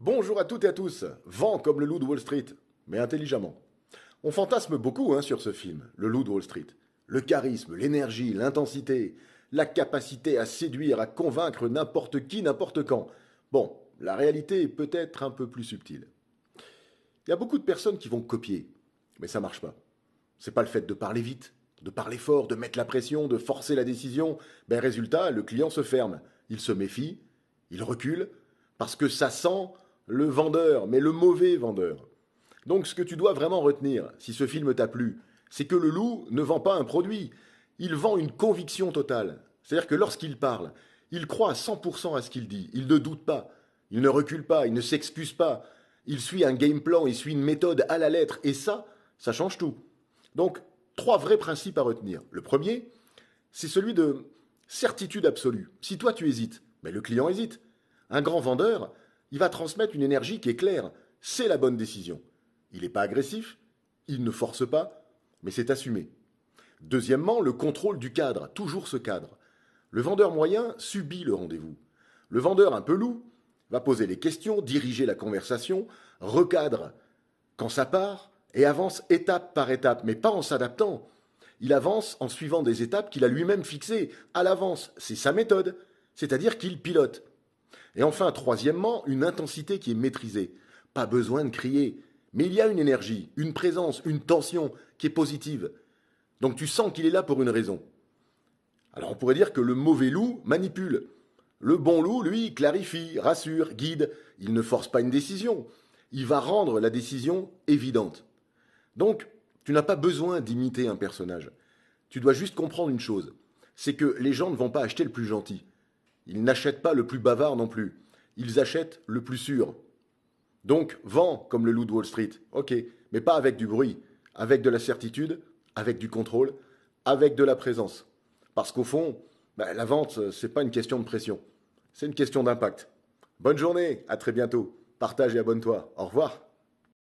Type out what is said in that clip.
Bonjour à toutes et à tous. Vent comme le loup de Wall Street, mais intelligemment. On fantasme beaucoup sur ce film, Le loup de Wall Street. Le charisme, l'énergie, l'intensité, la capacité à séduire, à convaincre n'importe qui, n'importe quand. Bon, la réalité est peut-être un peu plus subtile. Il y a beaucoup de personnes qui vont copier, mais ça marche pas. C'est pas le fait de parler vite, de parler fort, de mettre la pression, de forcer la décision. Ben résultat, le client se ferme, il se méfie, il recule, parce que ça sent le vendeur, mais le mauvais vendeur. Donc ce que tu dois vraiment retenir, si ce film t'a plu, c'est que le loup ne vend pas un produit, il vend une conviction totale. C'est-à-dire que lorsqu'il parle, il croit à 100% à ce qu'il dit, il ne doute pas, il ne recule pas, il ne s'excuse pas, il suit un game plan, il suit une méthode à la lettre, et ça change tout. Donc, trois vrais principes à retenir. Le premier, c'est celui de certitude absolue. Si toi tu hésites, mais le client hésite. Un grand vendeur, il va transmettre une énergie qui est claire. C'est la bonne décision. Il n'est pas agressif, il ne force pas, mais c'est assumé. Deuxièmement, le contrôle du cadre, toujours ce cadre. Le vendeur moyen subit le rendez-vous. Le vendeur un peu loup va poser les questions, diriger la conversation, recadre quand ça part et avance étape par étape, mais pas en s'adaptant. Il avance en suivant des étapes qu'il a lui-même fixées à l'avance. C'est sa méthode, c'est-à-dire qu'il pilote. Et enfin, troisièmement, une intensité qui est maîtrisée. Pas besoin de crier, mais il y a une énergie, une présence, une tension qui est positive. Donc tu sens qu'il est là pour une raison. Alors on pourrait dire que le mauvais loup manipule. Le bon loup, lui, clarifie, rassure, guide. Il ne force pas une décision. Il va rendre la décision évidente. Donc, tu n'as pas besoin d'imiter un personnage. Tu dois juste comprendre une chose. C'est que les gens ne vont pas acheter le plus gentil. Ils n'achètent pas le plus bavard non plus. Ils achètent le plus sûr. Donc, vends comme le loup de Wall Street. Ok, mais pas avec du bruit. Avec de la certitude, avec du contrôle, avec de la présence. Parce qu'au fond, la vente, c'est pas une question de pression. C'est une question d'impact. Bonne journée, à très bientôt. Partage et abonne-toi. Au revoir.